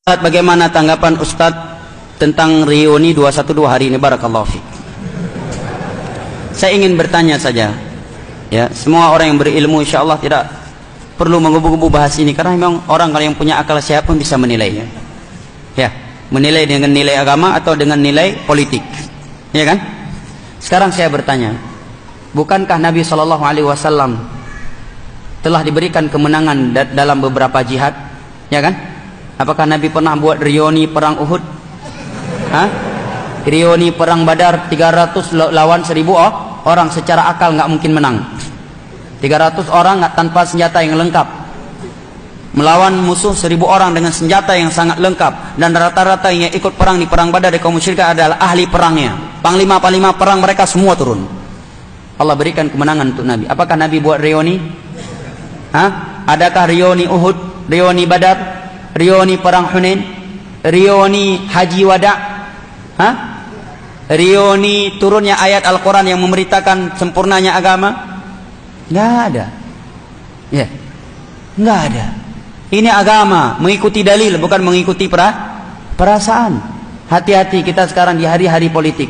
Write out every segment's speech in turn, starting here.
Bagaimana tanggapan Ustadz tentang reuni 212 hari ini? Barakallahu fiik. Saya ingin bertanya saja, ya, semua orang yang berilmu insya Allah tidak perlu menggebu-gebu bahas ini, karena memang orang kalau yang punya akal sehat pun bisa menilainya, ya, menilai dengan nilai agama atau dengan nilai politik, ya kan? Sekarang saya bertanya, bukankah Nabi SAW telah diberikan kemenangan dalam beberapa jihad, ya kan? Apakah Nabi pernah buat reuni perang Uhud? Hah? Reuni perang Badar 300 lawan 1000 orang, secara akal nggak mungkin menang. 300 orang nggak tanpa senjata yang lengkap melawan musuh 1000 orang dengan senjata yang sangat lengkap, dan rata-rata yang ikut perang di perang Badar di kaum musyrikin adalah ahli perangnya. Panglima perang mereka semua turun. Allah berikan kemenangan untuk Nabi. Apakah Nabi buat reuni? Hah? Adakah reuni Uhud, reuni Badar, reuni perang Hunain, reuni haji wada', hah? Reuni turunnya ayat Al-Quran yang memberitakan sempurnanya agama? Nggak ada, ya, nggak ada. Ini agama, mengikuti dalil, bukan mengikuti perasaan. Hati-hati kita sekarang di hari-hari politik,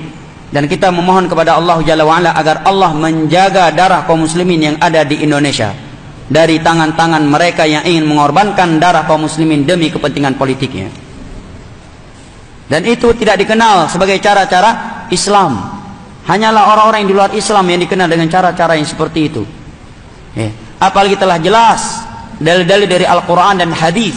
dan kita memohon kepada Allah Jalla wa'ala agar Allah menjaga darah kaum muslimin yang ada di Indonesia dari tangan-tangan mereka yang ingin mengorbankan darah kaum muslimin demi kepentingan politiknya. Dan itu tidak dikenal sebagai cara-cara Islam. Hanyalah orang-orang yang di luar Islam yang dikenal dengan cara-cara yang seperti itu, ya. Apalagi telah jelas dalil-dalil dari Al-Quran dan hadis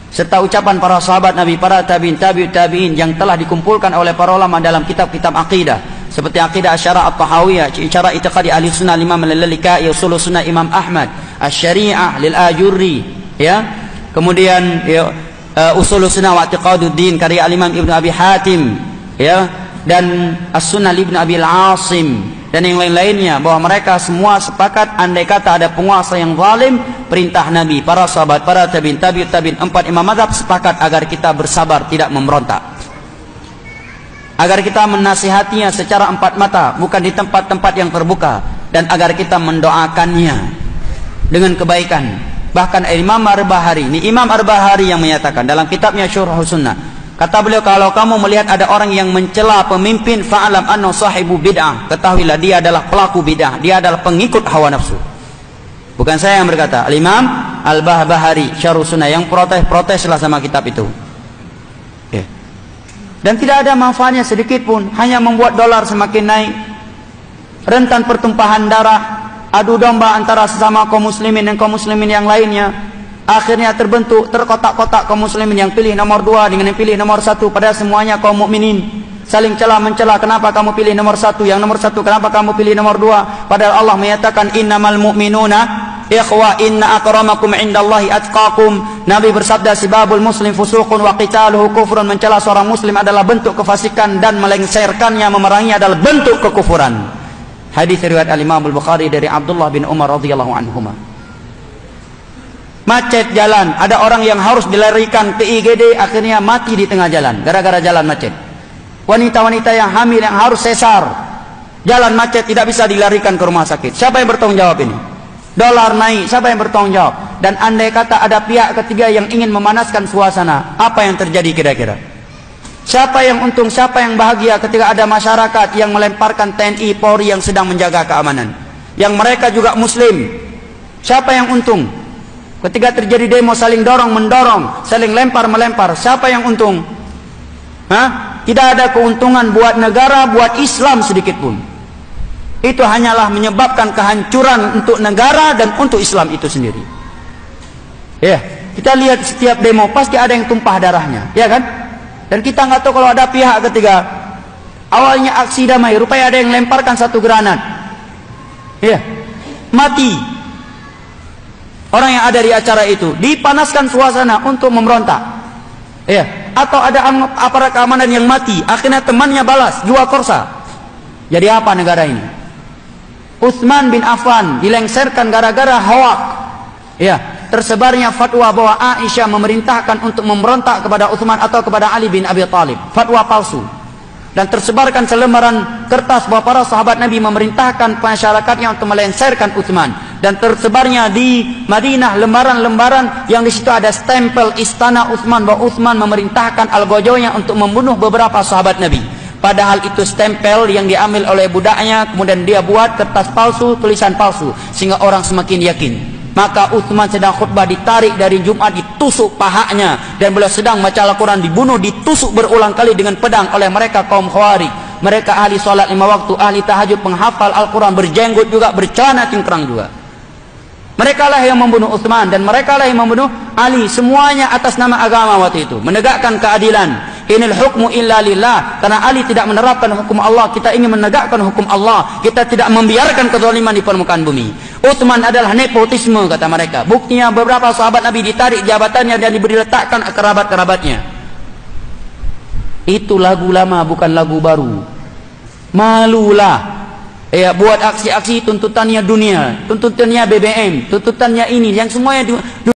serta ucapan para sahabat Nabi, para tabi'in yang telah dikumpulkan oleh para ulama dalam kitab-kitab akidah, seperti akidah Asy'ariyah At-Tahawiyah, cara i'tiqadi ahli sunnah Imam Al-Lalaka'i, usul sunnah Imam Ahmad, Asy-Syari'ah lil Ajurri, ya. Kemudian ya, usul sunnah wa i'tiqaduddin karya Imam Ibnu Abi Hatim, ya, dan As-Sunnah Ibnu Abi Al-Asim dan yang lain-lainnya, bahwa mereka semua sepakat andai kata ada penguasa yang zalim, perintah Nabi, para sahabat, para tabi'in, tabi'in, 4 imam mazhab sepakat agar kita bersabar, tidak memberontak, agar kita menasihatinya secara 4 mata, bukan di tempat-tempat yang terbuka, dan agar kita mendoakannya dengan kebaikan. Bahkan Imam Ar-Bahari, ini Imam Ar-Bahari yang menyatakan dalam kitabnya Syurah Sunnah, kata beliau, kalau kamu melihat ada orang yang mencela pemimpin, fa'alam anna sahibu bid'ah, ketahuilah dia adalah pelaku bid'ah, dia adalah pengikut hawa nafsu. Bukan saya yang berkata, Imam Al-Bahari Syarh Sunnah, yang proteslah sama kitab itu, ya. Dan tidak ada manfaatnya sedikit pun, hanya membuat dolar semakin naik, rentan pertumpahan darah, adu domba antara sesama kaum muslimin dan kaum muslimin yang lainnya. Akhirnya terbentuk, terkotak-kotak kaum muslimin, yang pilih nomor 2 dengan yang pilih nomor 1, padahal semuanya kaum mukminin. Saling mencela, kenapa kamu pilih nomor 1, yang nomor 1 kenapa kamu pilih nomor 2, padahal Allah menyatakan innamal mu'minuna ikhwah inna akramakum indallahi atqakum. Nabi bersabda, sibabul muslim fusuqun wa qitaluhu kufrun, mencela seorang muslim adalah bentuk kefasikan dan melengsarkannya, memeranginya adalah bentuk kekufuran. Hadis riwayat Al-Imam Al-Bukhari dari Abdullah bin Umar radhiyallahu anhuma. Macet jalan, ada orang yang harus dilarikan ke IGD, akhirnya mati di tengah jalan gara-gara jalan macet. Wanita-wanita yang hamil yang harus sesar, jalan macet, tidak bisa dilarikan ke rumah sakit. Siapa yang bertanggung jawab ini? Dolar naik, siapa yang bertanggung jawab? Dan andai kata ada pihak ketiga yang ingin memanaskan suasana, apa yang terjadi kira-kira? Siapa yang untung, siapa yang bahagia ketika ada masyarakat yang melemparkan TNI Polri yang sedang menjaga keamanan, yang mereka juga muslim? Siapa yang untung? Ketika terjadi demo, saling dorong-mendorong, saling lempar-melempar, siapa yang untung? Hah? Tidak ada keuntungan buat negara, buat Islam sedikit pun. Itu hanyalah menyebabkan kehancuran untuk negara dan untuk Islam itu sendiri. Ya, kita lihat setiap demo pasti ada yang tumpah darahnya, ya kan? Dan kita nggak tahu kalau ada pihak ketiga. Awalnya aksi damai, rupanya ada yang lemparkan satu granat, ya, mati orang yang ada di acara itu, dipanaskan suasana untuk memberontak, ya. Atau ada aparat keamanan yang mati, akhirnya temannya balas, jual korsa. Jadi apa negara ini? Utsman bin Affan dilengsarkan gara-gara hoak, ya. Tersebarnya fatwa bahwa Aisyah memerintahkan untuk memberontak kepada Utsman atau kepada Ali bin Abi Thalib, fatwa palsu. Dan tersebarkan selembaran kertas bahwa para sahabat Nabi memerintahkan masyarakatnya untuk melengsarkan Utsman. dan tersebarnya di Madinah lembaran-lembaran yang di situ ada stempel istana Utsman, bahwa Utsman memerintahkan Al-Ghazawiyah untuk membunuh beberapa sahabat Nabi. Padahal itu stempel yang diambil oleh budaknya, kemudian dia buat kertas palsu, tulisan palsu, sehingga orang semakin yakin. Maka Utsman sedang khutbah ditarik dari Jumat, ditusuk pahanya, dan beliau sedang baca Al-Quran dibunuh, ditusuk berulang kali dengan pedang oleh mereka kaum Khawarij. Mereka ahli salat 5 waktu, ahli tahajud, penghafal Al-Quran, berjenggot juga, bercelana cingkrang juga. Mereka lah yang membunuh Utsman, dan mereka lah yang membunuh Ali, semuanya atas nama agama waktu itu, menegakkan keadilan. Inil hukmu illa lillah, karena Ali tidak menerapkan hukum Allah, kita ingin menegakkan hukum Allah, kita tidak membiarkan kezaliman di permukaan bumi. Utsman adalah nepotisme, kata mereka. Buktinya beberapa sahabat Nabi ditarik jabatannya dan diberi letakkan ke kerabat-kerabatnya. Itu lagu lama, bukan lagu baru. Malulah ya buat aksi-aksi tuntutannya dunia, tuntutannya BBM, tuntutannya ini, yang semuanya